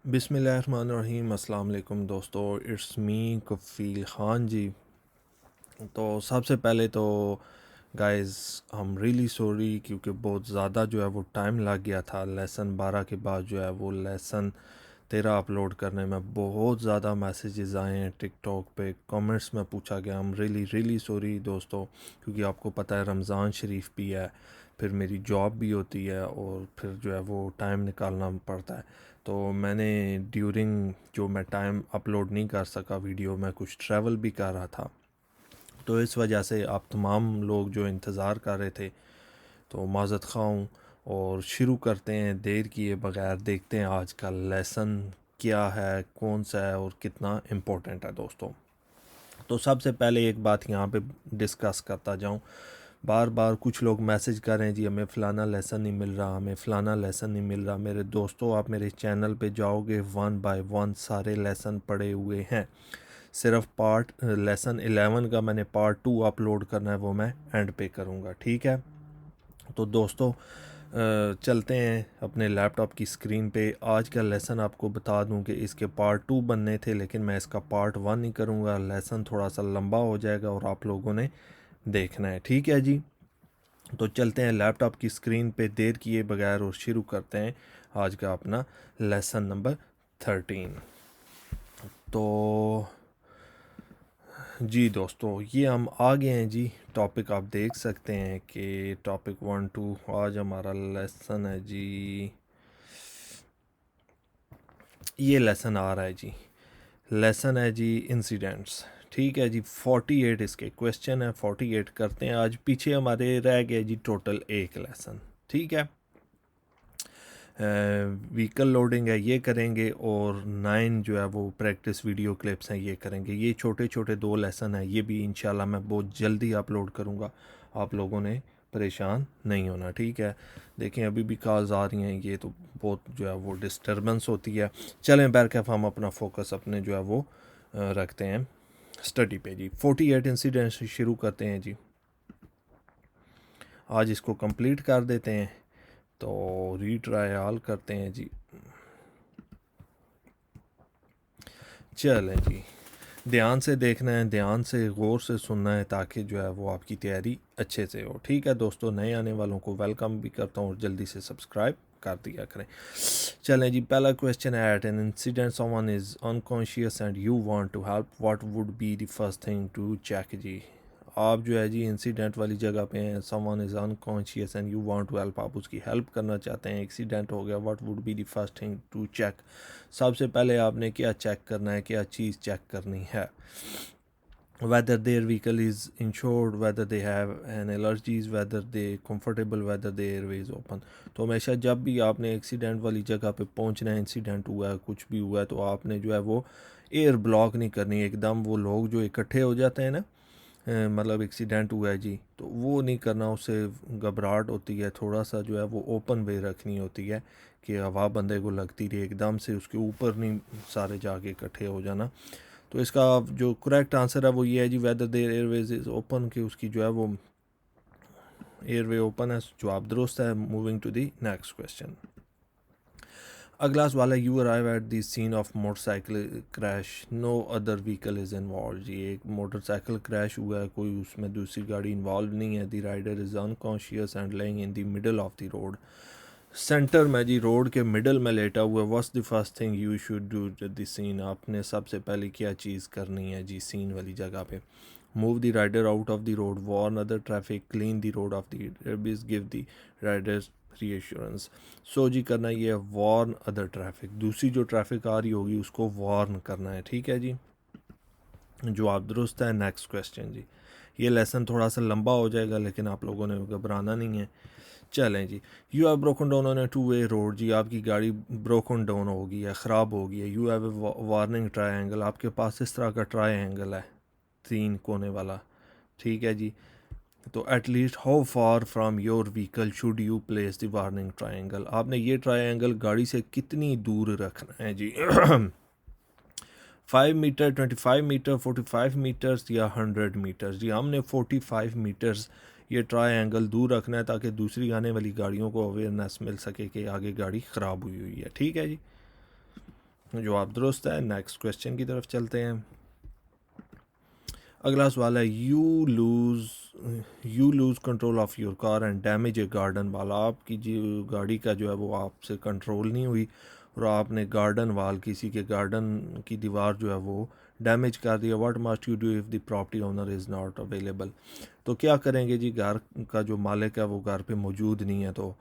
बिस्मिल्लाहिर्रहमानिर्रहीम। अस्सलाम वालेकुम दोस्तों, इट्स मी कफ़ील ख़ान जी। तो सबसे पहले तो guys I am really sorry, क्योंकि बहुत ज़्यादा जो है वो टाइम लग गया था। लेसन 12 के बाद जो है वो लेसन 13 अपलोड करने में बहुत ज़्यादा मैसेजेस आए हैं टिकटॉक पे, कमेंट्स में पूछा गया। I am really really sorry दोस्तों, क्योंकि आपको पता है रमज़ान शरीफ भी है, फिर मेरी जॉब भी होती है और फिर जो है वो टाइम निकालना पड़ता है। तो मैंने ड्यूरिंग जो मैं टाइम अपलोड नहीं कर सका वीडियो, मैं कुछ ट्रैवल भी कर रहा था, तो इस वजह से आप तमाम लोग जो इंतज़ार कर रहे थे तो माज़रत ख़्वाह हूँ। और शुरू करते हैं देर किए बगैर, देखते हैं आज का लेसन क्या है, कौन सा है और कितना इम्पोर्टेंट है दोस्तों। तो सबसे पहले एक बात यहाँ पे डिस्कस करता जाऊँ। बार बार कुछ लोग मैसेज कर रहे हैं जी हमें फ़लाना लेसन नहीं मिल रहा, हमें फ़लाना लेसन नहीं मिल रहा। मेरे दोस्तों, आप मेरे चैनल पे जाओगे, 1 बाय 1 सारे लेसन पड़े हुए हैं। सिर्फ पार्ट लेसन 11 का मैंने पार्ट 2 अपलोड करना है, वो मैं एंड पे करूँगा, ठीक है। तो दोस्तों चलते हैं अपने लैपटॉप की स्क्रीन पे। आज का लेसन आपको बता दूं कि इसके पार्ट 2 बनने थे, लेकिन मैं इसका पार्ट 1 नहीं करूँगा। लेसन थोड़ा सा लंबा हो जाएगा और आप लोगों ने देखना है, ठीक है जी। तो चलते हैं लैपटॉप की स्क्रीन पे देर किए बगैर और शुरू करते हैं आज का अपना लेसन नंबर 13। तो जी दोस्तों, ये हम आ गए हैं जी। टॉपिक आप देख सकते हैं कि टॉपिक 1 2 आज हमारा लेसन है जी। ये लेसन आ रहा है जी, लेसन है जी इंसिडेंट्स, ठीक है जी। 48 इसके क्वेश्चन है, 48 करते हैं आज। पीछे हमारे रह गए जी टोटल एक लेसन, ठीक है। व्हीकल लोडिंग है, ये करेंगे, और 9 जो है वो प्रैक्टिस वीडियो क्लिप्स हैं, ये करेंगे। ये छोटे छोटे 2 लेसन हैं, ये भी इंशाल्लाह मैं बहुत जल्दी अपलोड करूँगा। आप लोगों ने परेशान नहीं होना, ठीक है। देखें अभी भी कॉल्स आ रही हैं, ये तो बहुत जो है वो डिस्टर्बेंस होती है। चलें बहरकैफ हम अपना फोकस अपने जो है वो रखते हैं स्टडी पे जी। 48 इंसिडेंट से शुरू करते हैं जी। आज इसको कंप्लीट कर देते हैं, तो रीट्रायल करते हैं जी। चलें जी, ध्यान से देखना है, ध्यान से गौर से सुनना है, ताकि जो है वो आपकी तैयारी अच्छे से हो, ठीक है दोस्तों। नए आने वालों को वेलकम भी करता हूँ और जल्दी से सब्सक्राइब कर दिया करें। चलें जी, पहला क्वेश्चन है, at an incident someone is unconscious and you want to help, what would be the first thing to check जी। आप जो है जी इंसिडेंट वाली जगह पे हैं, someone is unconscious and you want to help, आप उसकी हेल्प करना चाहते हैं, एक्सीडेंट हो गया, what would be the first thing to check. सबसे पहले आपने क्या चेक करना है, क्या चीज़ चेक करनी है। whether their vehicle is insured, whether they have an allergies, whether they comfortable, whether the airway is open। तो हमेशा जब भी आपने एक्सीडेंट वाली जगह पे पहुंचना है, इंसिडेंट हुआ है, कुछ भी हुआ है, तो आपने जो है वो एयर ब्लॉक नहीं करनी एकदम। वो लोग जो इकट्ठे हो जाते हैं ना, मतलब एक्सीडेंट हुआ है जी, तो वो नहीं करना, उससे घबराहट होती है। थोड़ा सा जो है वो ओपन वे रखनी होती है कि हवा बंदे को लगती रही, एकदम से उसके ऊपर नहीं सारे जाके इकट्ठे हो जाना। तो इसका जो करेक्ट आंसर है वो ये है जी, whether there airways is open, कि उसकी जो है वो एयरवे ओपन है। जवाब दुरुस्त है। Moving to the next question. अगला सवाल है, you arrive at the scene of motorcycle crash, no other vehicle is involve जी। एक मोटरसाइकिल क्रैश हुआ है, कोई उसमें दूसरी गाड़ी इन्वॉल्व नहीं है। The rider is unconscious and laying in the middle of the road, centre में जी, रोड के मिडल में लेटा हुआ। What's the first thing you should do the scene, आपने सबसे पहले क्या चीज़ करनी है जी सीन वाली जगह पे। Move the rider out of the road, warn other traffic, clean the road of the airbase, give the riders reassurance. So जी करना ये है वार्न अदर ट्रैफिक, दूसरी जो ट्रैफिक आ रही होगी उसको वार्न करना है, ठीक है जी। जवाब दुरुस्त है। नेक्स्ट क्वेश्चन जी। ये लेसन थोड़ा सा लंबा हो जाएगा, लेकिन आप लोगों ने घबराना नहीं है। चलें जी, you have broken down on a 2 way road जी, आपकी गाड़ी ब्रोकन डाउन होगी है, ख़राब हो गई है। You have A warning triangle, आपके पास इस तरह का ट्रायंगल है 3 कोने वाला, ठीक है जी। तो at least how far from your vehicle should you place the warning triangle, आपने ये ट्रायंगल गाड़ी से कितनी दूर रखना है जी। 5 मीटर, 25 मीटर, 45 मीटर्स या 100 मीटर्स जी। हमने 45 मीटर्स ये ट्राई दूर रखना है, ताकि दूसरी आने वाली गाड़ियों को अवेयरनेस मिल सके कि आगे गाड़ी ख़राब हुई है, ठीक है जी। जवाब दुरुस्त है। नेक्स्ट क्वेश्चन की तरफ चलते हैं। अगला सवाल है, you lose control of your car and damage A garden वाल। आपकी जो गाड़ी का जो है वो आपसे कंट्रोल नहीं हुई और आपने गार्डन वाल, किसी के गार्डन की दीवार जो है वो डैमेज कर दिया। What must you do if the property owner is not available. तो क्या करेंगे जी, घर का जो मालिक है वो घर पे मौजूद नहीं है, तो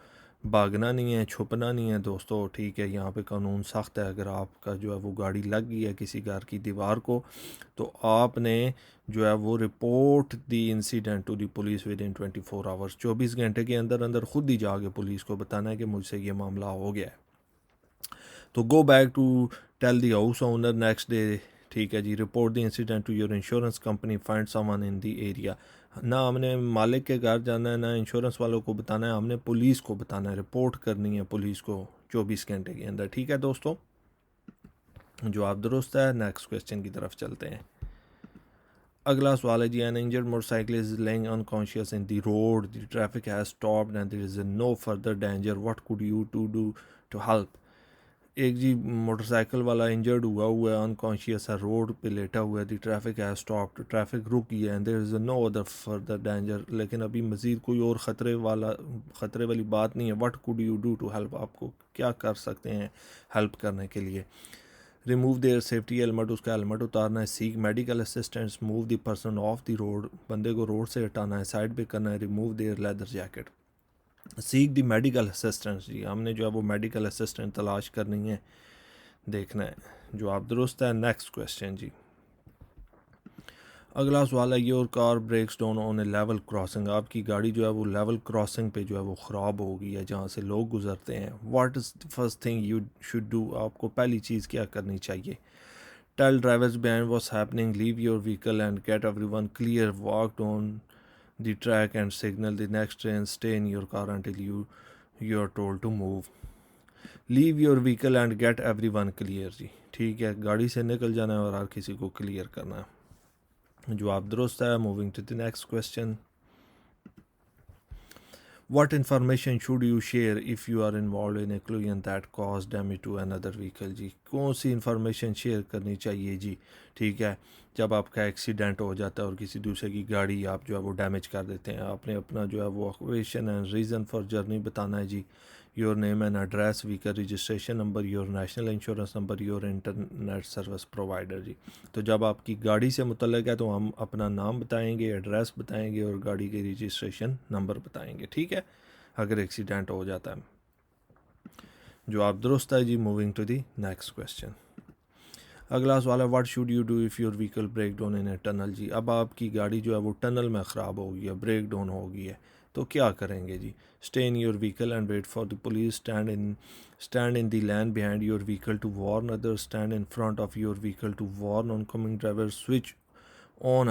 भागना नहीं है, छुपना नहीं है दोस्तों, ठीक है। यहाँ पे कानून सख्त है। अगर आपका जो है वो गाड़ी लग गई है किसी घर की दीवार को, तो आपने जो है वो रिपोर्ट दी incident to the police within 24 hours. 24 घंटे के अंदर अंदर खुद ही जाके पुलिस को बताना है कि मुझसे ये मामला हो गया है। तो go back to tell the house owner next day, ठीक है जी। Report the incident to your insurance company, find someone in the area. ना हमने मालिक के घर जाना है, ना इंश्योरेंस वालों को बताना है, हमने पुलिस को बताना है, रिपोर्ट करनी है पुलिस को 24 घंटे के अंदर, ठीक है दोस्तों। जवाब दुरुस्त है। नेक्स्ट क्वेश्चन की तरफ चलते हैं। अगला सवाल है जी, an injured motorcycle is laying unconscious in the road, the traffic has stopped and there is no further danger, what could you to do to help. एक जी मोटरसाइकिल वाला इंजर्ड हुआ है, अनकॉन्शियस है, रोड पे लेटा हुआ है, the traffic has stopped, traffic रुक गई है, and there is no other further danger, लेकिन अभी मज़ीद कोई और ख़तरे वाली बात नहीं है। What could you do to help, आपको क्या कर सकते हैं हेल्प करने के लिए। रिमूव देयर सेफ्टी हेलमेट, उसका हेलमेट उतारना है। Seek medical assistance, move the person off the road, बंदे को रोड से हटाना है, साइड पे करना है। Remove their leather jacket. Seek the medical assistance, जी हमने जो है वो मेडिकल असिस्टेंट तलाश करनी है, देखना है। जवाब दुरुस्त है। नेक्स्ट क्वेश्चन जी। अगला सवाल है, your car breaks down on a level crossing. आपकी गाड़ी जो है वो लेवल क्रॉसिंग पे जो है वो ख़राब हो गई है, जहाँ से लोग गुजरते हैं। What is the first thing you should do, आपको पहली चीज़ क्या करनी चाहिए। Tell drivers behind what's happening, leave your vehicle and get everyone clear, walk down the track and signal the next train, stay in your car until you are told to move. Leave your vehicle and get everyone clear, जी ठीक है, गाड़ी से निकल जाना है और हर किसी को क्लियर करना है। जवाब दुरुस्त है। Moving to the next question. What information should you share if you are involved in a collision that caused damage to another vehicle, जी कौन सी इंफॉर्मेशन शेयर करनी चाहिए जी, ठीक है। जब आपका एक्सीडेंट हो जाता है और किसी दूसरे की गाड़ी आप जो है वो डैमेज कर देते हैं, आपने अपना जो है वो occupation and reason for journey बताना है जी। Your name and address, vehicle registration number, your national insurance number, your internet service provider, जी। तो जब आपकी गाड़ी से मुतल्लिक है तो हम अपना नाम बताएंगे, एड्रेस बताएंगे और गाड़ी के रजिस्ट्रेशन नंबर बताएंगे, ठीक है, अगर एक्सीडेंट हो जाता है। जवाब दुरुस्त है जी। Moving to the next question. अगला सवाल है, what should you do if your vehicle break down in a tunnel, जी अब आपकी गाड़ी जो है वो टनल में ख़राब हो गई है, ब्रेक डाउन हो गई है, तो क्या करेंगे जी। Stay in your vehicle and wait for the police, stand in the lane behind your vehicle to warn others, stand in front of your vehicle to warn oncoming driver, switch on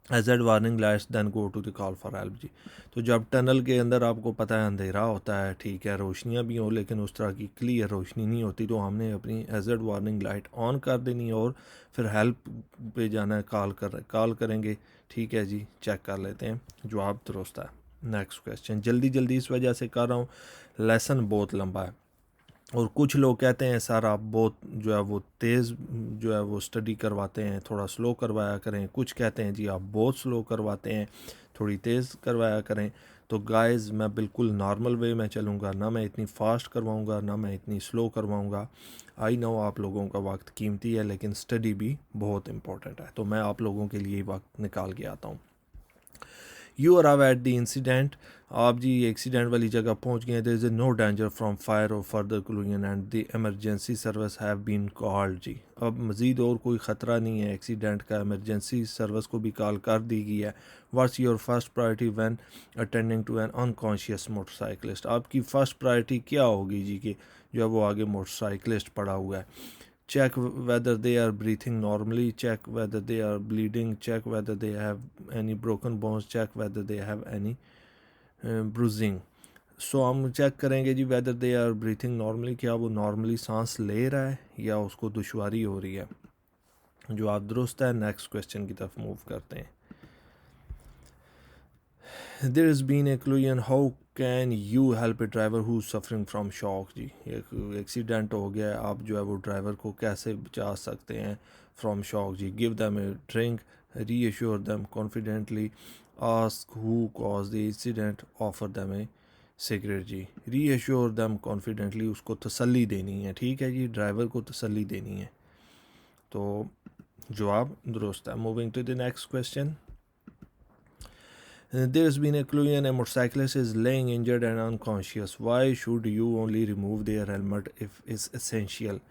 hazard warning lights, then go to the call for help, जी। तो जब tunnel के अंदर आपको पता है अंधेरा होता है, ठीक है, रोशनियाँ भी हों लेकिन उस तरह की क्लियर रोशनी नहीं होती, तो हमने अपनी एजेड वार्निंग लाइट ऑन कर देनी है और फिर हेल्प पे जाना है, कॉल करेंगे, ठीक है जी। चेक कर लेते हैं। जवाब दुरुस्त है। Next question. जल्दी इस वजह से कर रहा हूँ, लेसन बहुत लंबा है और कुछ लोग कहते हैं सर आप बहुत जो है वो तेज़ जो है वो स्टडी करवाते हैं, थोड़ा स्लो करवाया करें। कुछ कहते हैं जी आप बहुत स्लो करवाते हैं, थोड़ी तेज़ करवाया करें। तो गाइस मैं बिल्कुल नॉर्मल वे में चलूँगा, ना मैं इतनी फ़ास्ट करवाऊँगा ना मैं इतनी स्लो करवाऊँगा। आई नो आप लोगों का वक्त कीमती है लेकिन स्टडी भी बहुत इंपॉर्टेंट है, तो मैं आप लोगों के लिए वक्त निकाल के आता हूँ। You arrive at the incident, आप जी एक्सीडेंट वाली जगह पहुंच गए। There is no danger from fire or further collision and the emergency service have been called, जी अब मज़ीद और कोई ख़तरा नहीं है एक्सीडेंट का, इमरजेंसी सर्विस को भी कॉल कर दी गई है। What's your first priority when attending to an unconscious motorcyclist, आपकी फ़र्स्ट प्रायोरिटी क्या होगी जी कि जो है वो आगे मोटरसाइकिलिस्ट पड़ा हुआ है। Check whether they are breathing normally, check whether they are bleeding, check whether they have any broken bones, check whether they have any bruising. सो हम चेक करेंगे जी whether they are breathing normally, क्या वो normally सांस ले रहा है या उसको दुश्वारी हो रही है। जवाब दुरुस्त है। नेक्स्ट क्वेश्चन की तरफ मूव करते हैं। There is been a collision, how can you help a driver who suffering from shock. जी, एक एक्सीडेंट हो गया है, आप जो है वो ड्राइवर को कैसे बचा सकते हैं फ्रॉम शॉक। जी, give them a drink, reassure them confidently, ask who cause the incident, offer them a cigarette. जी, रीअश्योर दैम कॉन्फिडेंटली, उसको तसल्ली देनी है, ठीक है जी, ड्राइवर को तसल्ली देनी है। तो जवाब दुरुस्त है। Moving to the next question. There's been a collision, a motorcyclist is laying injured and unconscious. Why should you only remove their helmet if it's essential?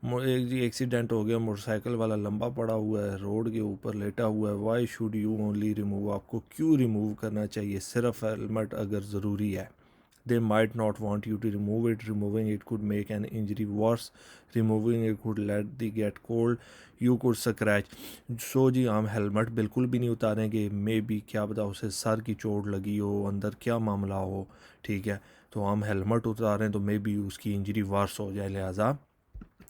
एक जी एक्सीडेंट हो गया, मोटरसाइकिल वाला लंबा पड़ा हुआ है, रोड के ऊपर लेटा हुआ है। Why should you only remove, आपको क्यों रिमूव करना चाहिए सिर्फ हेलमेट अगर ज़रूरी है। They might not want you to remove it. Removing it could make an injury worse. Removing it could let the get cold. You could scratch. सो जी हम helmet बिल्कुल भी नहीं उतारेंगे। मे बी क्या पता उसे सर की चोट लगी हो, अंदर क्या मामला हो, ठीक है। तो हम हेलमेट उतारें तो मे बी उसकी इंजरी वर्स हो जाए, लिहाजा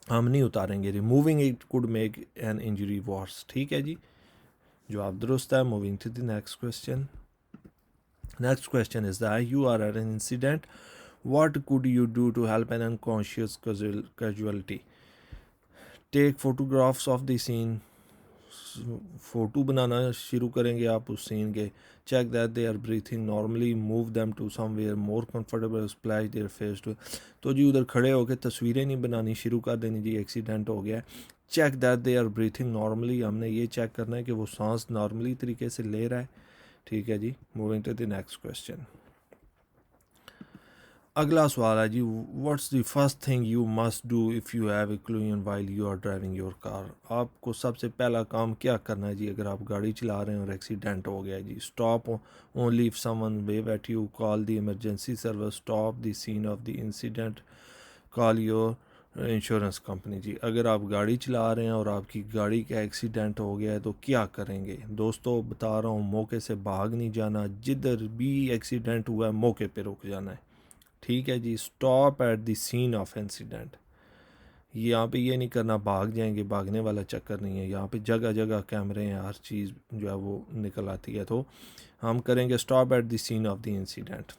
हम नहीं उतारेंगे। Removing it could make an injury worse, ठीक है जी, जवाब दुरुस्त है। Moving to the next question. Next question is that you are at an incident. What could you do to help an unconscious casualty? Take photographs of the scene. Photo बनाना शुरू करेंगे आप उस सीन के। Check that they are breathing normally, move them to somewhere more comfortable, splash their face too. तो जी उधर खड़े होकर तस्वीरें नहीं बनानी, शुरू कर देनी जी, एक्सीडेंट हो गया। Check that they are breathing normally, हमने ये चेक करना है कि वो सांस नॉर्मली तरीके से ले रहा है, ठीक है जी। Moving to the next question. अगला सवाल है जी, what's the first thing you must do if you have a collision while you are driving your car. आपको सबसे पहला काम क्या करना है जी अगर आप गाड़ी चला रहे हैं और एक्सीडेंट हो गया जी। Stop only if someone wave at you, call the emergency service, stop the scene of the incident, call your insurance company. जी, अगर आप गाड़ी चला रहे हैं और आपकी गाड़ी का एक्सीडेंट हो गया है तो क्या करेंगे। दोस्तों बता रहा हूँ, मौके से भाग नहीं जाना, जिधर भी एक्सीडेंट हुआ है मौके पे रुक जाना है, ठीक है जी। Stop at the scene of incident. यहाँ पे ये नहीं करना भाग जाएंगे, भागने वाला चक्कर नहीं है। यहाँ पे जगह जगह कैमरे हैं, हर चीज़ जो है वो निकल आती है। तो हम करेंगे stop at the scene of the incident.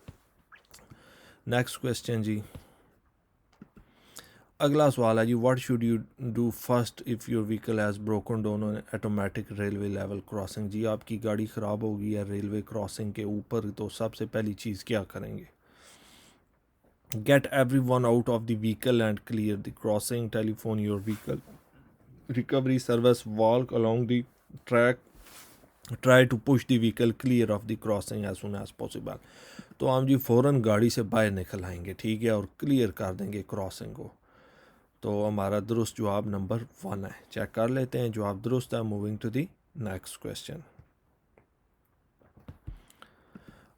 Next question जी, अगला सवाल है जी, what should you do first if your vehicle has broken down on automatic railway level crossing. जी, आपकी गाड़ी ख़राब होगी या रेलवे क्रॉसिंग के ऊपर, तो सबसे पहली चीज़ क्या करेंगे। Get everyone out of the vehicle and clear the crossing. Telephone your vehicle recovery service. Walk along the track. Try to push the vehicle clear of the crossing as soon as possible. तो हम जी फ़ौरन गाड़ी से बाहर निकल आएंगे, ठीक है, और क्लियर कर देंगे क्रॉसिंग को। तो हमारा दुरुस्त जवाब नंबर 1 है। चेक कर लेते हैं, जवाब दुरुस्त है। Moving to the next question.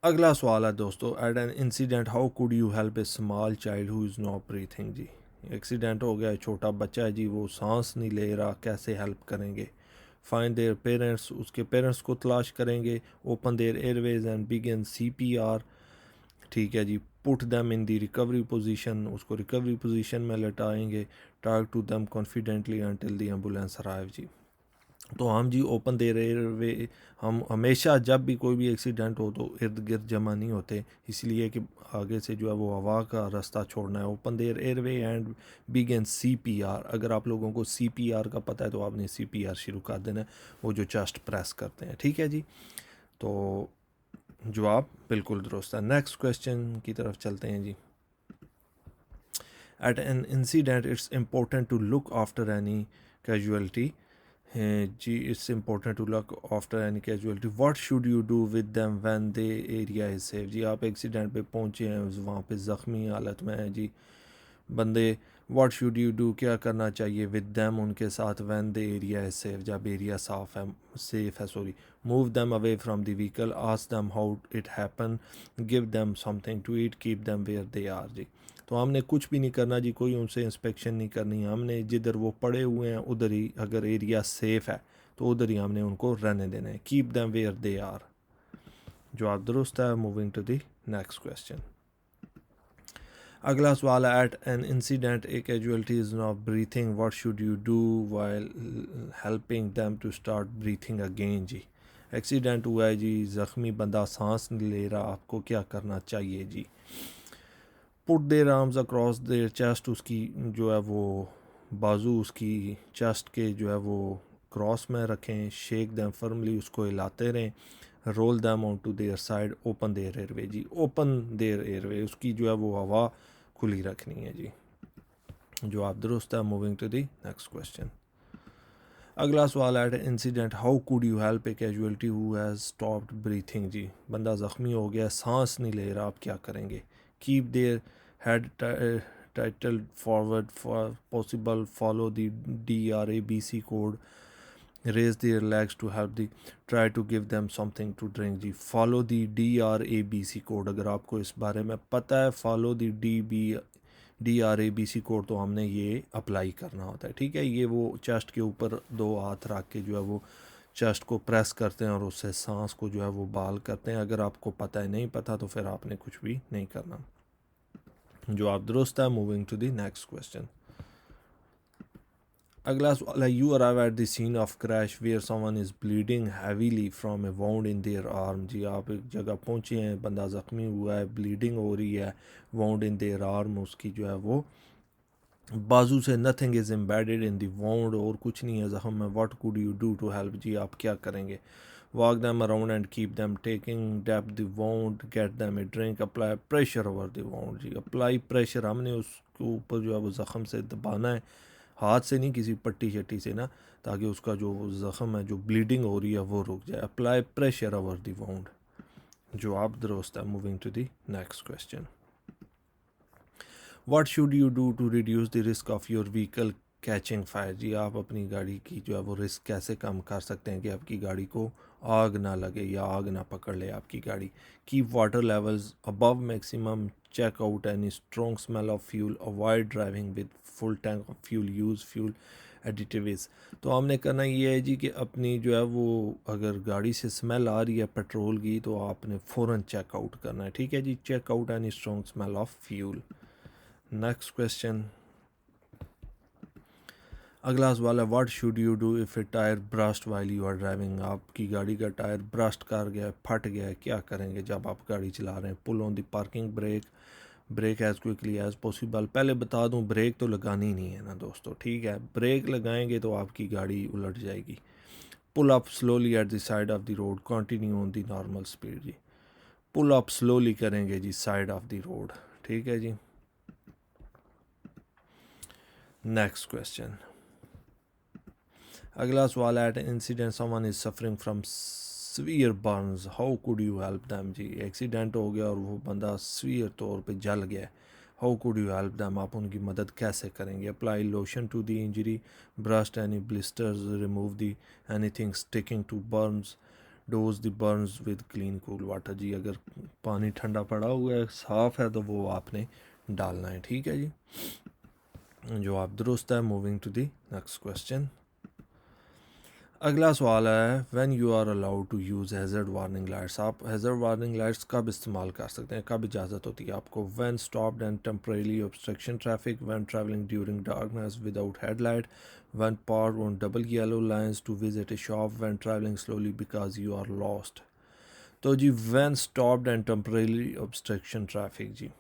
अगला सवाल है दोस्तों, at an incident how could you help a small child who is not breathing. जी, एक्सीडेंट हो गया है, छोटा बच्चा है जी, वो सांस नहीं ले रहा, कैसे हेल्प करेंगे। फाइंड देयर पेरेंट्स, उसके पेरेंट्स को तलाश करेंगे। Open their airways and begin CPR, ठीक है जी। Put them in the recovery position, उसको रिकवरी पोजीशन में लटाएंगे। Talk to them confidently until the ambulance arrive. जी, तो हम जी ओपन दे रहे वे, हम हमेशा जब भी कोई भी एक्सीडेंट हो तो इर्द गिर्द जमा नहीं होते, इसलिए कि आगे से जो है वो हवा का रास्ता छोड़ना है। Open their airway and begin CPR। अगर आप लोगों को CPR का पता है तो आपने CPR शुरू कर देना है, वो जो चेस्ट प्रेस करते हैं, ठीक है जी। तो जवाब बिल्कुल दुरुस्त है। नेक्स्ट क्वेश्चन की तरफ चलते हैं जी। At an incident it's important to look after any casualty. जी, it's important to look after any casualty. What should you do with them when the area is safe. जी, आप एक्सीडेंट पे पहुंचे हैं, वहाँ पे ज़ख्मी हालत में हैं जी बंदे। व्हाट शुड यू डू, क्या करना चाहिए, विद दैम, उनके साथ, when the area is safe, जब एरिया साफ है, सेफ है, sorry. Move them away from the vehicle, ask them how it happen, give them something to eat, keep them where they are. जी, तो हमने कुछ भी नहीं करना जी, कोई उनसे इंस्पेक्शन नहीं करनी, हमने जिधर वो पड़े हुए हैं उधर ही, अगर एरिया सेफ है तो उधर ही हमने उनको रहने देना है। Keep them where they are, जवाब दुरुस्त है। Moving to the next question. अगला सवाल है, at an incident a casualty is not breathing, what should you do while helping them to start breathing again. जी, एक्सीडेंट हुआ है जी, ज़ख्मी बंदा सांस नहीं ले रहा, आपको क्या करना चाहिए जी? Put their arms across their chest, उसकी जो है वो बाजू उसकी चेस्ट के जो है वो क्रॉस में रखें, शेक दैम फर्मली, उसको हिलाते रहें, roll them on to their side, open their airway जी, ओपन देयर एयरवे, उसकी जो है वो हवा खुली रखनी है जी। जवाब दुरुस्त है। Moving to the next question. अगला सवाल है incident, how could you help a casualty who has stopped breathing जी, बंदा ज़ख्मी हो गया, सांस नहीं ले रहा, आप क्या करेंगे? Keep their head title forward for possible, follow the DRABC code, raise their legs to help the, try to give them something to drink जी। फॉलो द DRABC कोड, अगर आपको इस बारे में पता है, फॉलो द DRABC कोड, तो हमने ये अप्लाई करना होता है, ठीक है। ये वो चेस्ट के ऊपर दो हाथ रख के जो है वो चेस्ट को प्रेस करते हैं और उससे सांस को जो है वो बाल करते हैं। अगर आपको पता है, नहीं पता तो फिर आपने कुछ भी नहीं करना। जवाब दुरुस्त है। Moving to the next question. अगला सवाल है, you arrive at the scene of crash where someone is bleeding heavily from a wound in their arm जी, आप एक जगह पहुंचे हैं, बंदा ज़ख्मी हुआ है, ब्लीडिंग हो रही है, वाउंड इन देयर आर्म, उसकी जो है वो बाजू से, nothing is embedded in the wound, और कुछ नहीं है ज़ख्म में, what could you do to help जी, आप क्या करेंगे? Walk them around and keep them taking dab the wound, get them a drink, apply pressure over the wound जी, अप्लाई प्रेशर, हमने उसके ऊपर जो है वो ज़ख्म से दबाना है, हाथ से नहीं, किसी पट्टी शट्टी से ना, ताकि उसका जो ज़ख्म है, जो ब्लीडिंग हो रही है, वो रुक जाए। Apply pressure over the wound. जवाब दुरुस्त है। Moving to the next question. What should you do to reduce the risk of your vehicle catching fire जी, आप अपनी गाड़ी की जो है वो रिस्क कैसे कम कर सकते हैं कि आपकी गाड़ी को आग ना लगे या आग ना पकड़ ले आपकी गाड़ी? Keep water levels above maximum, check out any strong smell of fuel, avoid driving with full tank of fuel, use fuel additives. तो हमने करना ये है जी कि अपनी जो है वो अगर गाड़ी से स्मेल आ रही है पेट्रोल की, तो आपने फ़ौरन चेकआउट करना है, ठीक है जी। Check out any strong smell of fuel. Next question. अगला सवाल है, what should you do if a tyre burst while you are driving, आपकी गाड़ी का टायर ब्रस्ट कर गया, फट गया है, क्या करेंगे जब आप गाड़ी चला रहे हैं? Pull on the parking brake, brake as quickly as possible. पहले बता दूं, ब्रेक तो लगानी नहीं है ना दोस्तों, ठीक है, ब्रेक लगाएंगे तो आपकी गाड़ी उलट जाएगी। Pull up slowly at the side of the road, continue on the normal speed जी, पुल अप स्लोली करेंगे जी, साइड ऑफ द रोड, ठीक है जी। Next question. अगला सवाल है, incident someone is suffering from severe burns, how could you help them जी, एक्सीडेंट हो गया और वो बंदा सीवियर तौर पे जल गया, how could you help them, आप उनकी मदद कैसे करेंगे? Apply lotion to the injury, burst any blisters, remove the anything sticking to burns, douse the burns with clean cool water जी, अगर पानी ठंडा पड़ा हुआ है, साफ़ है, तो वो आपने डालना है, ठीक है जी। जवाब दुरुस्त है। Moving to the next question. अगला सवाल है, when you are allowed to use hazard warning lights, आप हैज़र्ड वार्निंग लाइट्स कब इस्तेमाल कर सकते हैं, कब इजाज़त होती है आपको? When stopped and temporary obstruction traffic, when travelling during darkness without headlight, when parked on double yellow lines to visit a shop, when travelling slowly because you are lost. तो जी, when stopped and temporary obstruction traffic जी,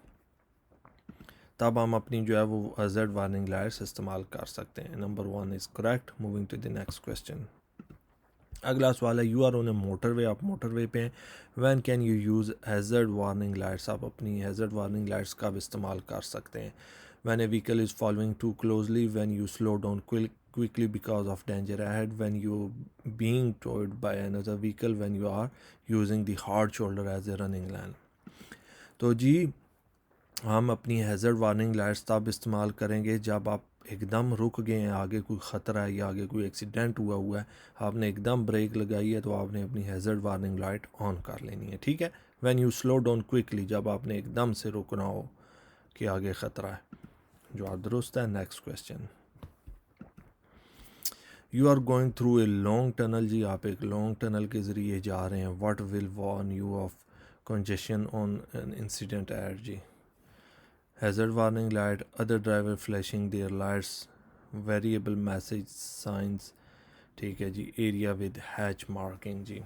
तब हम अपनी जो है वो hazard warning lights इस्तेमाल कर सकते हैं। Number 1 is correct. Moving to the next question. अगला सवाल है, you are on a motorway, आप मोटरवे पे हैं, when can you use hazard warning lights, आप अपनी हैज़र्ड वार्निंग लाइट्स कब इस्तेमाल कर सकते हैं? When a vehicle is following too closely, when you slow down quickly because of danger ahead, when you being towed by another vehicle, when you are using the hard shoulder as a running lane। तो जी, हम अपनी hazard warning lights तब इस्तेमाल करेंगे जब आप एकदम रुक गए हैं, आगे कोई ख़तरा है या आगे कोई एक्सीडेंट हुआ है, आपने एकदम ब्रेक लगाई है, तो आपने अपनी हैज़र्ड वार्निंग लाइट ऑन कर लेनी है, ठीक है। When you slow down quickly, जब आपने एकदम से रुकना हो कि आगे ख़तरा है। जवाब दुरुस्त है। Next question. You are going through a long tunnel जी, आप एक लॉन्ग टनल के ज़रिए जा रहे हैं, what will warn you of congestion on an incident at जी? Hazard warning light, other driver flashing their lights, variable message signs, ठीक है जी, एरिया विद हैच मार्किंग जी।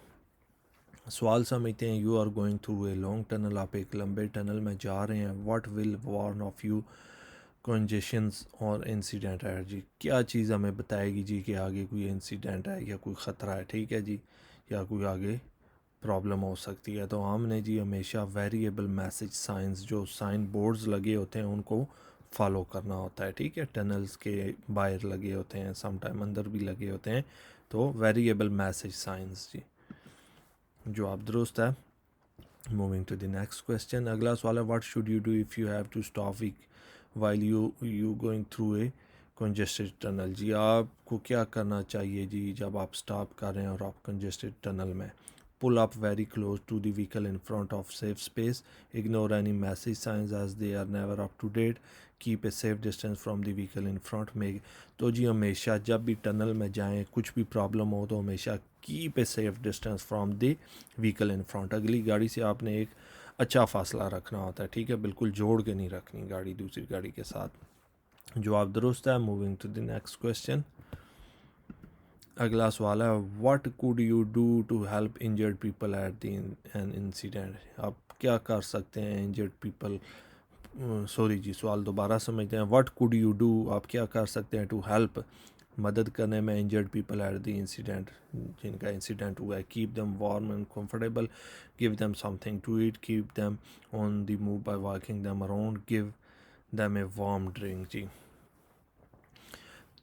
सवाल समझते हैं। You are going through a long tunnel, आप एक लंबे टनल में जा रहे हैं। What will warn of you congestions और इंसिडेंट है जी, क्या चीज़ हमें बताएगी जी कि आगे कोई इंसिडेंट है या कोई ख़तरा है, ठीक है जी, या कोई आगे प्रॉब्लम हो सकती है। तो हमने जी हमेशा वेरिएबल मैसेज साइंस, जो साइन बोर्ड्स लगे होते हैं, उनको फॉलो करना होता है, ठीक है। टनल्स के बाहर लगे होते हैं, समटाइम अंदर भी लगे होते हैं। तो वेरिएबल मैसेज साइंस जी, जवाब दुरुस्त है। Moving to the next question, अगला सवाल है what should you do if you have to stop while you going through a congested tunnel जी, आपको क्या करना चाहिए जी जब आप स्टॉप कर रहे हैं और आप कंजेस्टेड टनल में। Pull up very close to the vehicle in front of safe space, ignore any message signs as they are never up to date, keep a safe distance from the vehicle in front में। तो जी हमेशा जब भी tunnel में जाएं, कुछ भी problem हो तो हमेशा keep a safe distance from the vehicle in front, अगली गाड़ी से आपने एक अच्छा फासला रखना होता है, ठीक है, बिल्कुल जोड़ के नहीं रखनी गाड़ी दूसरी गाड़ी के साथ। जवाब दुरुस्त है। Moving to the next question, अगला सवाल है what could you do to help injured people at an incident, आप क्या कर सकते हैं इंजर्ड पीपल, सॉरी जी सवाल दोबारा समझते हैं। व्हाट कुड यू डू, आप क्या कर सकते हैं, टू हेल्प, मदद करने में, injured people at the incident, जिनका इंसिडेंट हुआ है। Keep them warm and comfortable, give them something to eat, keep them on the move by walking them around, give them a warm drink जी।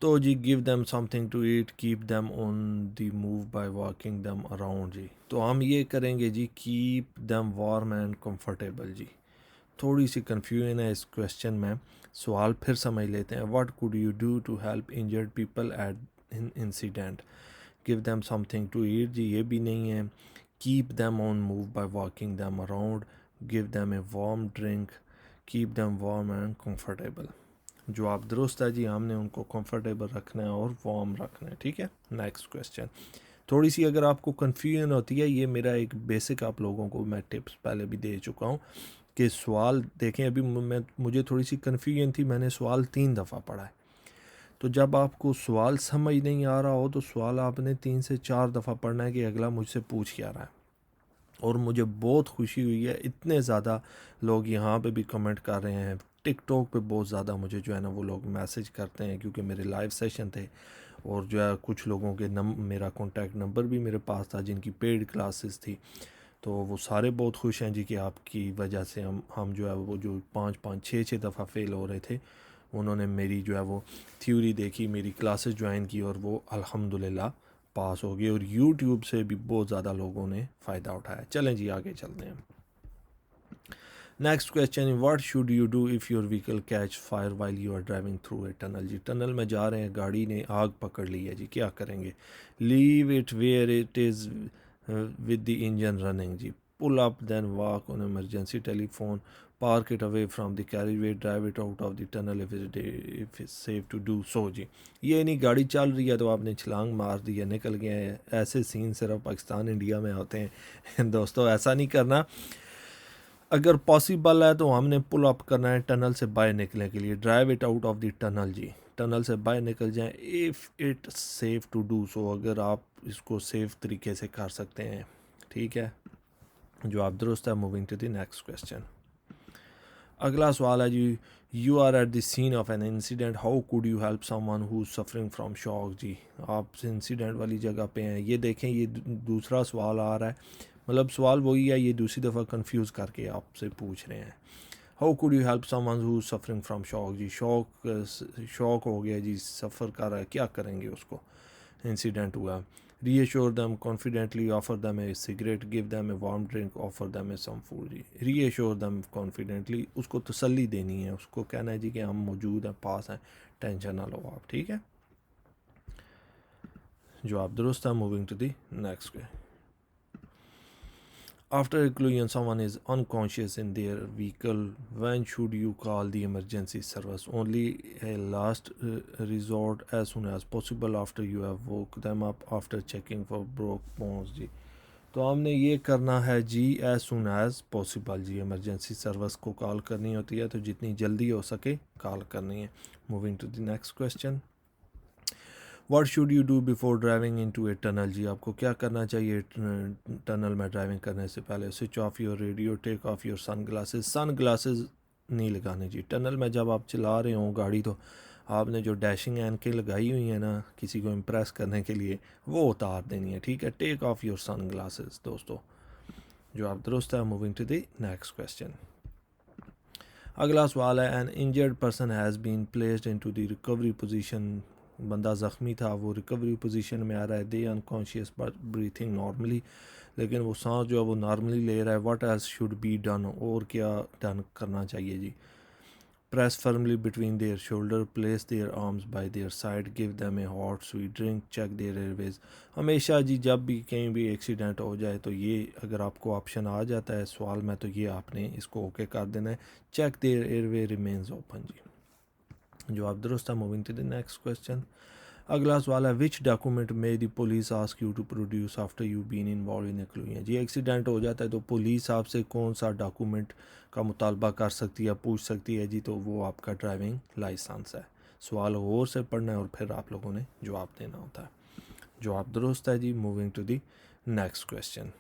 तो जी give them something to eat, keep them on the move by walking them around जी, तो हम ये करेंगे जी keep them warm and comfortable जी। थोड़ी सी कन्फ्यूजन है इस क्वेश्चन में, सवाल फिर समझ लेते हैं। What could you do to help injured people at incident, give them something to eat जी, ये भी नहीं है। Keep them on move by walking them around, give them a warm drink, keep them warm and comfortable. जवाब दुरुस्त है जी, हमने उनको कंफर्टेबल रखना है और वार्म रखना है, ठीक है। नेक्स्ट क्वेश्चन, थोड़ी सी अगर आपको कन्फ्यूजन होती है, ये मेरा एक बेसिक आप लोगों को मैं टिप्स पहले भी दे चुका हूँ कि सवाल देखें, अभी मुझे थोड़ी सी कन्फ्यूजन थी, मैंने सवाल 3 दफ़ा पढ़ा है। तो जब आपको सवाल समझ नहीं आ रहा हो तो सवाल आपने 3 से 4 दफ़ा पढ़ना है कि अगला मुझसे पूछ क्या रहा है। और मुझे बहुत खुशी हुई है, इतने ज़्यादा लोग यहाँ पे भी कमेंट कर रहे हैं, टिकटॉक पे बहुत ज़्यादा मुझे जो है ना वो लोग मैसेज करते हैं, क्योंकि मेरे लाइव सेशन थे और जो है कुछ लोगों के मेरा कॉन्टैक्ट नंबर भी मेरे पास था जिनकी पेड क्लासेस थी। तो वो सारे बहुत खुश हैं जी कि आपकी वजह से हम जो है वो जो 5-5 6-6 दफ़ा फ़ेल हो रहे थे, उन्होंने मेरी जो है वो थ्योरी देखी, मेरी क्लासेस ज्वाइन की और वो अल्हम्दुलिल्लाह पास हो गए। और यूट्यूब से भी बहुत ज़्यादा लोगों ने फ़ायदा उठाया। चलें जी आगे चलते हैं। Next question, what should you do if your vehicle catch fire while you are driving through a tunnel जी, टनल में जा रहे हैं, गाड़ी ने आग पकड़ ली है जी, क्या करेंगे। Leave it where it is with the engine running जी, pull up then walk on emergency telephone, park it away from the carriageway, drive it out of the tunnel if it's safe to do so जी। ये नहीं गाड़ी चल रही है तो आपने छलांग मार दी है, निकल गए हैं, ऐसे सीन सिर्फ पाकिस्तान इंडिया में होते हैं दोस्तों, ऐसा नहीं करना। अगर पॉसिबल है तो हमने पुल अप करना है टनल से बाहर निकलने के लिए, drive it out of the tunnel जी, टनल से बाहर निकल जाएं if it safe to do so, अगर आप इसको सेफ़ तरीके से कर सकते हैं, ठीक है। जवाब दुरुस्त है। Moving to the next question, अगला सवाल है जी, you are at the scene of an incident, how could you help someone who suffering from shock जी, आप इंसिडेंट वाली जगह पे हैं। ये देखें, ये दूसरा सवाल आ रहा है, मतलब सवाल वही है, ये दूसरी दफ़ा कंफ्यूज करके आपसे पूछ रहे हैं। How could you help someone who suffering from shock जी, शॉक हो गया जी, सफ़र कर रहा है, क्या करेंगे उसको, इंसिडेंट हुआ। Reassure them confidently, offer them a cigarette, give them a warm drink, offer them a some food जी। रीएश्योर दैम कॉन्फिडेंटली, उसको तसल्ली देनी है, उसको कहना है जी कि हम मौजूद हैं, पास हैं, टेंशन ना लो आप, ठीक है। जवाब दुरुस्त है। Moving to the next. After a collision, someone is unconscious in their vehicle. When should you call the emergency service? Only a last resort, as soon as possible after you have woke them up after checking for broke bones जी। तो हमने ये करना है जी as soon as possible जी, emergency service को call करनी होती है तो जितनी जल्दी हो सके कॉल करनी है। Moving to the next question, what should you do before driving into a tunnel जी, आपको क्या करना चाहिए टनल में ड्राइविंग करने से पहले? Switch off your radio, take off your sunglasses नहीं लगाने जी। टनल में जब आप चला रहे हो गाड़ी तो आपने जो डैशिंग एनकें लगाई हुई हैं ना किसी को इम्प्रेस करने के लिए, वो उतार देनी है, ठीक है। Take off your sunglasses दोस्तों, जो आप दुरुस्त है। Moving to the next question. अगला सवाल है, an injured person has been placed into the recovery position, बंदा ज़ख्मी था, वो रिकवरी पोजीशन में आ रहा है, दे अनकॉन्शियस बट ब्रीथिंग नॉर्मली, लेकिन वो सांस जो है वो नॉर्मली ले रहा है। What else should be done, और क्या डन करना चाहिए जी? Press firmly between their shoulder, place their arms by their side, give them a hot sweet drink, check their airways। हमेशा जी जब भी कहीं भी एक्सीडेंट हो जाए तो ये अगर आपको ऑप्शन आ जाता है सवाल में तो ये आपने इसको ओके कर देना है, check their airway remains open जी, जो आप दुरुस्त है। Moving to the next question. अगला सवाल है, which document may the police ask you to produce after you been involved in a collision जी। एक्सीडेंट हो जाता है तो पुलिस आपसे कौन सा डॉक्यूमेंट का मुतालबा कर सकती है, पूछ सकती है जी? तो वो आपका ड्राइविंग लाइसेंस है। सवाल और से पढ़ना है और फिर आप लोगों ने जवाब देना होता है, जो आप दुरुस्त है जी। Moving to the next question.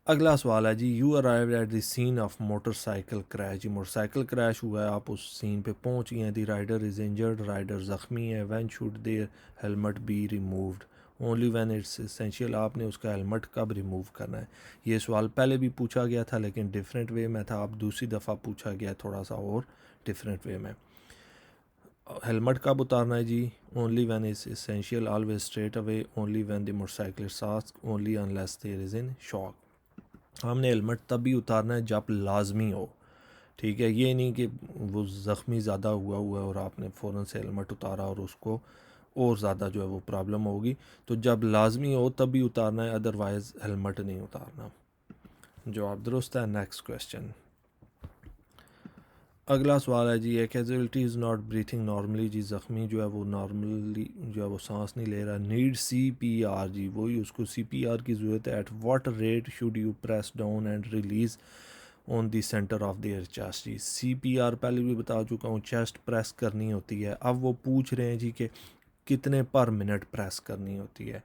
अगला सवाल है जी, you arrive at the scene of motorcycle crash जी, मोटरसाइकिल क्रैश हुआ है, आप उस सीन पे पहुंच गए हैं। The rider is injured, rider ज़ख्मी है। When should their helmet be removed, only when it's essential, आपने उसका हेलमेट कब रिमूव करना है? ये सवाल पहले भी पूछा गया था लेकिन डिफरेंट वे में था, अब दूसरी दफ़ा पूछा गया थोड़ा सा और डिफरेंट वे में। हेलमेट कब उतारना है जी? Only when it's essential, always straight away, only when the motorcycle starts, only unless there is in shock. हमने हेलमेट तब भी उतारना है जब लाजमी हो, ठीक है। ये नहीं कि वो ज़ख्मी ज़्यादा हुआ है और आपने फ़ौरन से हेलमेट उतारा और उसको और ज़्यादा जो है वो प्रॉब्लम होगी, तो जब लाजमी हो तब भी उतारना है, अदरवाइज़ हेलमेट नहीं उतारना। जवाब दुरुस्त है। Next question. अगला सवाल है जी, a casualty is not breathing normally जी, ज़ख्मी जो है वो नॉर्मली जो है वो सांस नहीं ले रहा, नीड CPR जी, वही उसको CPR की ज़रूरत है। At what rate should you press down and release on the centre of their chest जी। CPR पहले भी बता चुका हूँ, चेस्ट प्रेस करनी होती है। अब वो पूछ रहे हैं जी कि कितने पर मिनट प्रेस करनी होती है?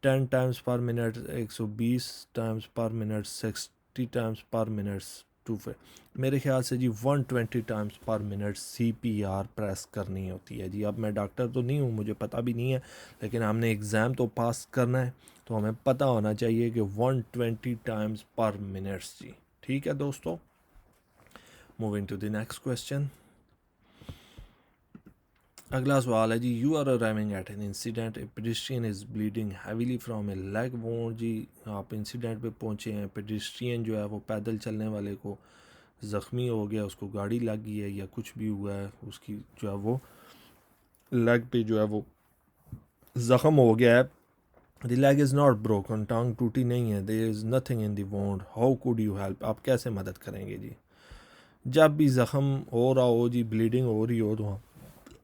10 टाइम्स पर मिनट, 120 टाइम्स पर मिनट, 60 टाइम्स पर मिनट, 2 मेरे ख्याल से जी 120 टाइम्स पर मिनट CPR प्रेस करनी होती है जी। अब मैं डॉक्टर तो नहीं हूँ, मुझे पता भी नहीं है, लेकिन हमने एग्ज़ाम तो पास करना है तो हमें पता होना चाहिए कि 120 टाइम्स पर मिनट्स जी, ठीक है दोस्तों। Moving to the next question. अगला सवाल है जी, you are arriving at an incident, a pedestrian is bleeding heavily from a leg wound जी, आप इंसिडेंट पे पहुंचे हैं, पेडिस्ट्रियन जो है वो पैदल चलने वाले को ज़ख्मी हो गया, उसको गाड़ी लग गई है या कुछ भी हुआ है, उसकी जो है वो लेग पे जो है वो ज़ख्म हो गया है। The leg is not broken, टांग टूटी नहीं है, there is nothing in the wound, how could you help, आप कैसे मदद करेंगे जी? जब भी ज़ख्म हो रहा हो जी, ब्लीडिंग हो रही हो, तो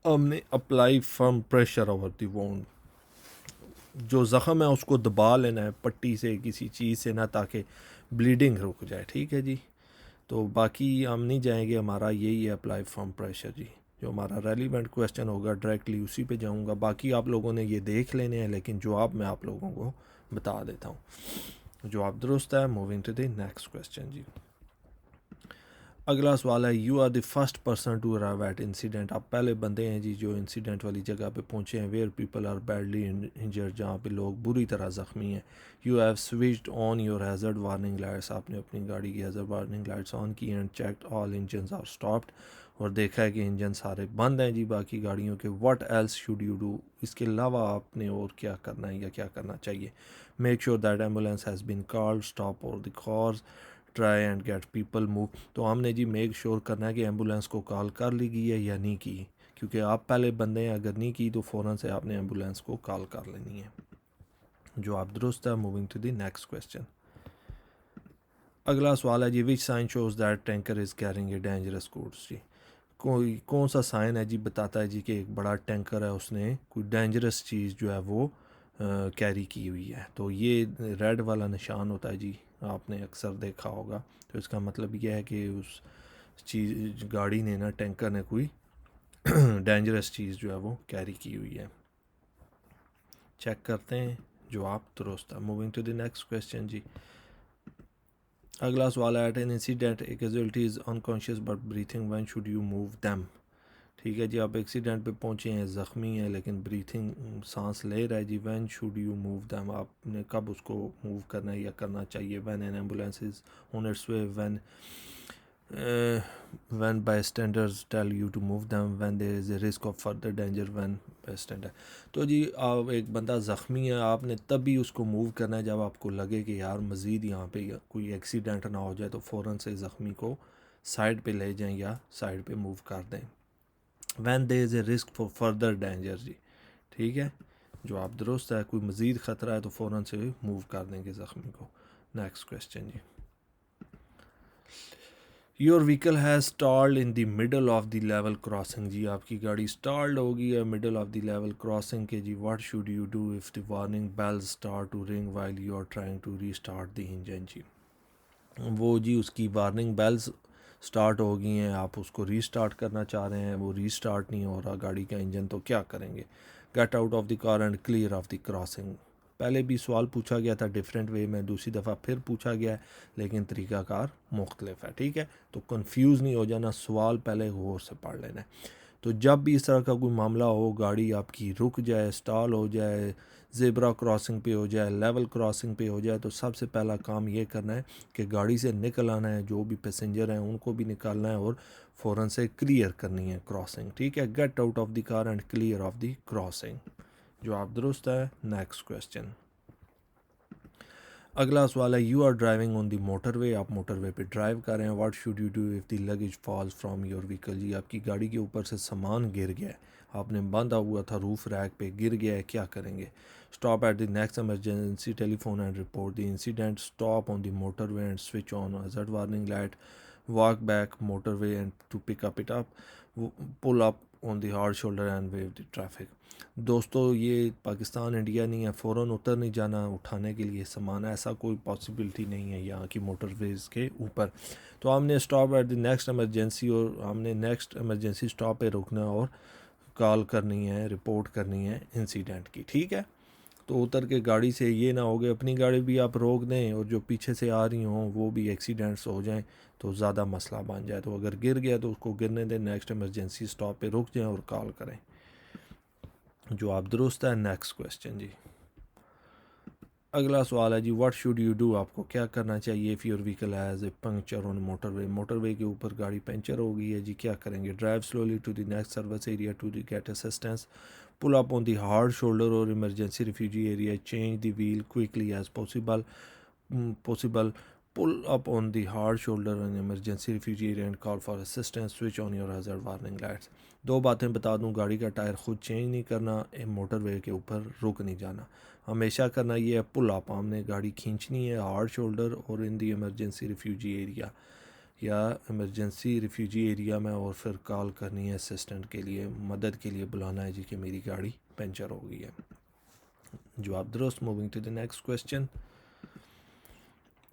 हमने apply firm pressure over the wound, जो ज़ख्म है उसको दबा लेना है पट्टी से, किसी चीज़ से ना, ताकि ब्लीडिंग रुक जाए, ठीक है जी। तो बाकी हम नहीं जाएंगे, हमारा यही है अप्लाई फर्म प्रेशर जी। जो हमारा रेलिवेंट क्वेश्चन होगा डायरेक्टली उसी पे जाऊंगा, बाकी आप लोगों ने ये देख लेने हैं, लेकिन जवाब मैं आप लोगों को बता देता हूँ। जवाब दुरुस्त है। Moving to the next question जी। अगला सवाल है, you are the first person to arrive at incident, आप पहले बंदे हैं जी जो इंसिडेंट वाली जगह पे पहुंचे हैं, where people are badly injured, जहाँ पे लोग बुरी तरह ज़ख्मी हैं। You have switched on your hazard warning lights, आपने अपनी गाड़ी की हैज़र्ड वार्निंग लाइट्स ऑन की, and checked all engines are stopped, और देखा है कि इंजन सारे बंद हैं जी बाकी गाड़ियों के। What else should you do, इसके अलावा आपने और क्या करना है या क्या करना चाहिए? Make sure that ambulance has been called, stop or the cause, try and get people move. तो हमने जी मेक श्योर करना है कि एम्बुलेंस को कॉल कर ली गई है या नहीं की, क्योंकि आप पहले बंदे हैं, अगर नहीं की तो फ़ौरन से आपने एम्बुलेंस को कॉल कर लेनी है। जो आप दुरुस्त है। Moving to the next question. अगला सवाल है जी, which sign shows that tanker is carrying a dangerous goods जी, कोई कौन सा साइन है जी बताता है जी कि एक बड़ा टैंकर है, उसने कोई डेंजरस चीज़ जो है वो कैरी की हुई है? तो ये रेड वाला निशान होता है जी, आपने अक्सर देखा होगा। तो इसका मतलब यह है कि उस चीज़ गाड़ी ने ना, टैंकर ने कोई डेंजरस चीज़ जो है वो कैरी की हुई है। चेक करते हैं, जवाब दुरुस्त है। Moving to the next question जी। अगला सवाल है, at an incident a casualty is unconscious but breathing, when should you move them. ठीक है जी, आप एक्सीडेंट पे पहुंचे हैं, ज़ख्मी है लेकिन ब्रीथिंग सांस ले रहा है जी, when should you move them, आपने कब उसको मूव करना है या करना चाहिए। When an ambulance is on its way, when bystanders tell you to move them, when there is a risk of further danger, when bystander। तो जी आप एक बंदा ज़ख्मी है, आपने तब भी उसको मूव करना है जब आपको लगे कि यार मज़ीद यहाँ पे कोई एक्सीडेंट ना हो जाए, तो फ़ौरन से ज़ख्मी को साइड पे ले जाएं या साइड पे मूव कर दें। when there is a risk for further danger जी, ठीक है, जवाब दुरुस्त है। कोई मज़ीद ख़तरा है तो फ़ौरन से मूव कर देंगे ज़ख्मी को। नेक्स्ट क्वेश्चन जी। Your vehicle has stalled in the middle of the level crossing जी, आपकी गाड़ी स्टॉल्ड होगी है middle of the level crossing के जी। What should you do if the warning bells start to ring while you are trying to restart the engine जी। वो जी उसकी वार्निंग बेल्स स्टार्ट हो गई हैं, आप उसको रीस्टार्ट करना चाह रहे हैं, वो रीस्टार्ट नहीं हो रहा गाड़ी का इंजन, तो क्या करेंगे। Gate out of the car and clear of the crossing. पहले भी सवाल पूछा गया था डिफरेंट वे में, दूसरी दफ़ा फिर पूछा गया है, लेकिन तरीक़ाकार मुख्तलिफ है। ठीक है, तो कंफ्यूज नहीं हो जाना, सवाल पहले गौर से पढ़ लेना है। तो जब भी इस तरह का कोई मामला हो, गाड़ी आपकी रुक जाए, स्टॉल हो जाए, ज़ेब्रा क्रॉसिंग पे हो जाए, लेवल क्रॉसिंग पे हो जाए, तो सबसे पहला काम ये करना है कि गाड़ी से निकल आना है, जो भी पैसेंजर हैं उनको भी निकालना है और फ़ौरन से क्लियर करनी है क्रॉसिंग। ठीक है, get out of the car and clear of the crossing, जवाब दुरुस्त है। Next question. अगला सवाल है, you are driving on the motorway, आप मोटरवे पे ड्राइव कर रहे हैं। What should you do if the luggage falls from your vehicle जी, आपकी गाड़ी के ऊपर से सामान गिर गया है, आपने बांधा हुआ था रूफ रैक पे, गिर गया है, क्या करेंगे। Stop at the next emergency telephone and report the incident, stop on the motorway and switch on hazard warning light, walk back motorway and to pick up it up, pull up on the hard shoulder and wave the traffic. दोस्तों ये Pakistan India नहीं है, फ़ौरन उतर नहीं जाना उठाने के लिए सामान, ऐसा कोई पॉसिबिलिटी नहीं है यहाँ की मोटरवेज़ के ऊपर। तो हमने stop at the next emergency, और हमने नेक्स्ट इमरजेंसी स्टॉप पे रुकना और कॉल करनी है, रिपोर्ट करनी है इंसिडेंट की। ठीक है, तो उतर के गाड़ी से, ये ना हो गए अपनी गाड़ी भी आप रोक दें और जो पीछे से आ रही हों वो भी एक्सीडेंट्स हो जाएं, तो ज़्यादा मसला बन जाए। तो अगर गिर गया तो उसको गिरने दें, नेक्स्ट इमरजेंसी स्टॉप पे रुक जाएं और कॉल करें, जवाब दुरुस्त है। नेक्स्ट क्वेश्चन जी। अगला सवाल है जी, व्हाट शुड यू डू, आपको क्या करना चाहिए if your vehicle has a puncture on motorway, motorway के ऊपर गाड़ी पंचर हो गई है जी, क्या करेंगे। Drive slowly to the next service area to get assistance, pull up on the hard shoulder or emergency refugee area, change the wheel quickly as possible, pull up on the hard shoulder and emergency refugee area and call for assistance, switch on your hazard warning lights. दो बातें बता दूं, गाड़ी का tyre ख़ुद change नहीं करना, motorway के ऊपर रुक नहीं जाना, हमेशा करना ये है पुल अप, हमने गाड़ी खींचनी है हार्ड शोल्डर और इन दी इमरजेंसी रिफ्यूजी एरिया या इमरजेंसी रिफ्यूजी एरिया में, और फिर कॉल करनी है असिस्टेंट के लिए, मदद के लिए बुलाना है जी कि मेरी गाड़ी पंचर हो गई है, जवाब दुरुस्त। Moving to the next question.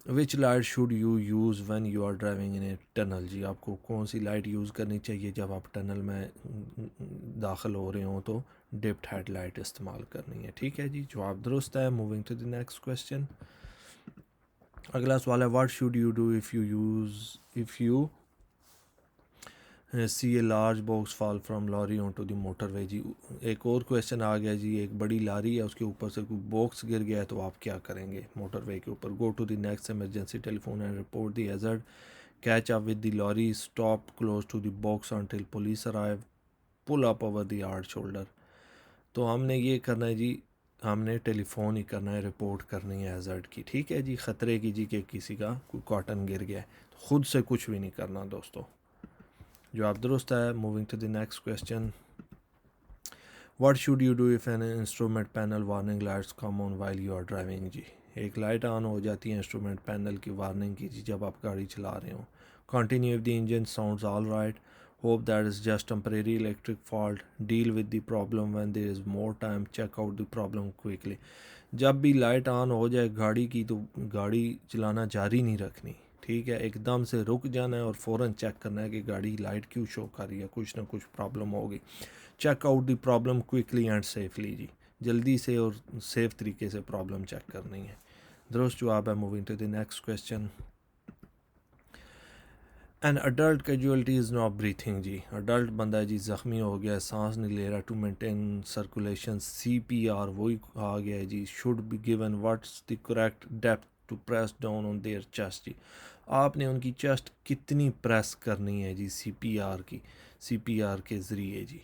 Which light should you use when you are driving in a tunnel जी, आपको कौन सी लाइट यूज़ करनी चाहिए जब आप टनल में दाखिल हो रहे हो, तो डिप्ट हेड लाइट इस्तेमाल करनी है। ठीक है जी, जवाब दुरुस्त है। Moving to the next question. अगला सवाल है, what should you do if you see a large box fall from lorry on to the motorway जी। एक और क्वेश्चन आ गया जी, एक बड़ी लारी है उसके ऊपर से कोई बॉक्स गिर गया है, तो आप क्या करेंगे मोटरवे के ऊपर। Go to the next emergency telephone and report the hazard, catch up with the lorry, stop close to the box until police arrive, pull up over the hard shoulder. तो हमने ये करना है जी, हमने टेलीफोन ही करना है, रिपोर्ट करनी है हैज़र्ड की। ठीक है जी, ख़तरे की जी कि किसी का कोई कॉटन गिर गया है, तो ख़ुद से कुछ भी नहीं करना दोस्तों, जवाब दुरुस्त है। Moving to the next question. What should you do if an instrument panel warning lights come on while you are driving जी, एक लाइट ऑन हो जाती है इंस्ट्रूमेंट पैनल की वार्निंग की जी जब आप गाड़ी चला रहे हो। Continue if the engine sounds all right, hope that is just temporary electric fault, deal with the problem when there is more time, check out the problem quickly. जब भी लाइट ऑन हो जाए गाड़ी की, तो गाड़ी चलाना जारी नहीं रखनी। ठीक है, एकदम से रुक जाना है और फ़ौरन चेक करना है कि गाड़ी लाइट क्यों शो कर रही है, कुछ ना कुछ प्रॉब्लम होगी। Check out the problem quickly and safely जी, जल्दी से और सेफ तरीके से प्रॉब्लम चेक करनी है। दुरुस्त जवाब है। Moving to the next question. An adult casualty is not breathing जी, अडल्ट बंदा है जी, ज़ख्मी हो गया, सांस नहीं ले रहा, टू मेंटेन सर्कुलेशन CPR वही आ गया है जी। Should be given what's the correct depth to press down on their chest जी, आपने उनकी चेस्ट कितनी प्रेस करनी है जी CPR के ज़रिए जी।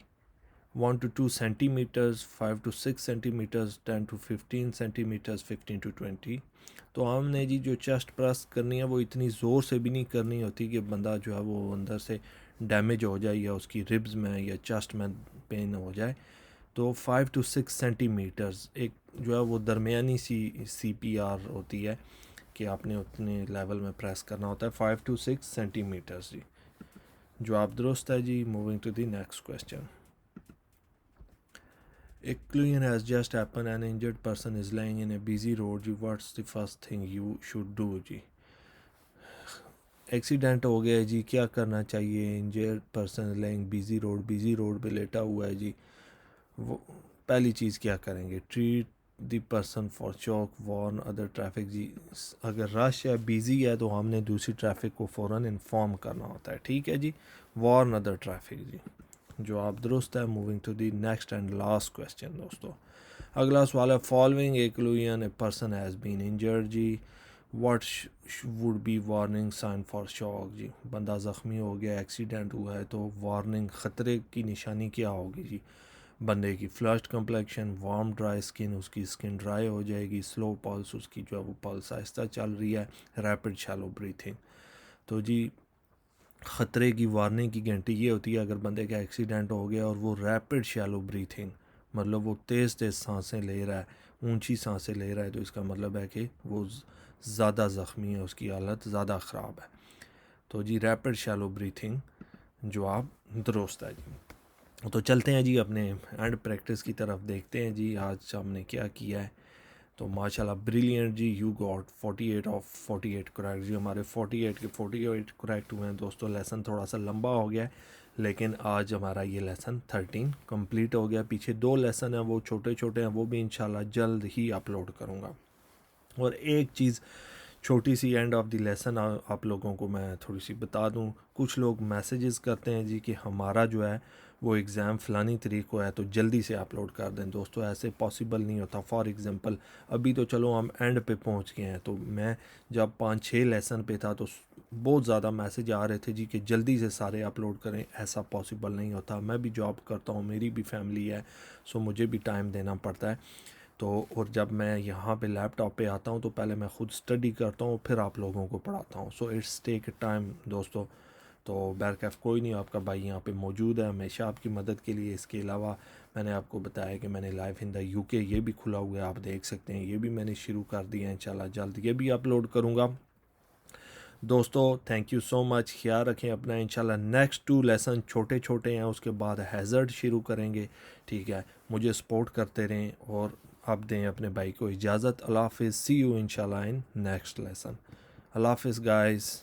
1 to 2 centimeters, 5 to 6 centimeters, 10 to 15 centimeters, 15 to 20। तो हमने जी जो चेस्ट प्रेस करनी है वो इतनी ज़ोर से भी नहीं करनी होती कि बंदा जो है वो अंदर से डैमेज हो जाए या उसकी रिब्स में या चेस्ट में पेन हो जाए। तो 5 to 6 सेंटीमीटर्स एक जो है वो दरमियानी सी CPR होती है कि आपने उतने लेवल में प्रेस करना होता है, 5 to 6 सेंटीमीटर्स जी। जवाब दुरुस्त है जी। Moving to the next question. A collision has just happened. An injured person is lying in a busy road. जी, what's the first thing you should do जी? एक्सीडेंट हो गया है जी, क्या करना चाहिए? Injured person lying busy road पे लेटा हुआ है जी, वो पहली चीज़ क्या करेंगे? Treat the person for shock, warn other traffic जी। अगर रश है, बिजी है, तो हमने दूसरी ट्रैफिक को फ़ौरन इन्फॉर्म करना होता है, ठीक है जी। वार्न अदर ट्रैफिक जी, जवाब दुरुस्त है। Moving to the next and last question दोस्तों। अगला सवाल है, following a collision a person has been injured जी, what would be warning sign for shock जी। बंदा ज़ख्मी हो गया, एक्सीडेंट हुआ है, तो वार्निंग ख़तरे की निशानी क्या होगी जी? बंदे की flushed complexion, warm dry skin, उसकी स्किन ड्राई हो जाएगी, स्लो पल्स, उसकी जो है वो पल्स आहिस्ता चल रही है, रैपिड शैलो ब्रीथिंग। तो जी ख़तरे की वार्निंग की घंटी ये होती है अगर बंदे का एक्सीडेंट हो गया और वो रैपिड शैलो ब्रीथिंग, मतलब वो तेज़ तेज़ सांसें ले रहा है, ऊंची सांसें ले रहा है, तो इसका मतलब है कि वो ज़्यादा ज़ख्मी है, उसकी हालत ज़्यादा ख़राब है। तो जी रैपिड शैलो ब्रीथिंग जवाब दुरुस्त है जी। तो चलते हैं जी अपने एंड प्रैक्टिस की तरफ, देखते हैं जी आज हमने क्या किया है। तो माशाल्लाह ब्रिलियंट जी, यू गॉट 48 ऑफ 48 करेक्ट जी। हमारे 48 के 48 करेक्ट हुए हैं दोस्तों। लेसन थोड़ा सा लंबा हो गया है, लेकिन आज हमारा ये लेसन 13 कंप्लीट हो गया। पीछे 2 लेसन हैं वो छोटे छोटे हैं, वो भी इंशाल्लाह जल्द ही अपलोड करूँगा। और एक चीज़ छोटी सी एंड ऑफ द लेसन आप लोगों को मैं थोड़ी सी बता दूं। कुछ लोग मैसेजेस करते हैं जी कि हमारा जो है वो एग्ज़ाम फ़लानी तारीख को है, तो जल्दी से अपलोड कर दें। दोस्तों ऐसे पॉसिबल नहीं होता। फॉर एग्ज़ाम्पल अभी तो चलो हम एंड पे पहुंच गए हैं, तो मैं जब 5-6 लेसन पे था तो बहुत ज़्यादा मैसेज आ रहे थे जी कि जल्दी से सारे अपलोड करें। ऐसा पॉसिबल नहीं होता। मैं भी जॉब करता हूँ, मेरी भी फैमिली है, सो मुझे भी टाइम देना पड़ता है। तो और जब मैं यहाँ पे लैपटॉप पे आता हूँ तो पहले मैं ख़ुद स्टडी करता हूँ, फिर आप लोगों को पढ़ाता हूँ। सो इट्स टेक टाइम दोस्तों। तो बैरकैफ कोई नहीं, आपका भाई यहाँ पे मौजूद है हमेशा आपकी मदद के लिए। इसके अलावा मैंने आपको बताया कि मैंने लाइफ इन द यूके ये भी खुला हुआ है, आप देख सकते हैं, ये भी मैंने शुरू कर दिया है। इंशाल्लाह जल्द ये भी अपलोड करूँगा दोस्तों। थैंक यू सो मच, ख्याल रखें अपना। इंशाल्लाह नेक्स्ट 2 लेसन छोटे छोटे हैं, उसके बाद हैज़र्ड शुरू करेंगे, ठीक है। मुझे सपोर्ट करते रहें और आप दें अपने भाई को इजाज़त। अल्लाह हाफिज़, सी यू इंशाल्लाह इन नेक्स्ट लेसन। अल्लाह हाफिज़ गाइस।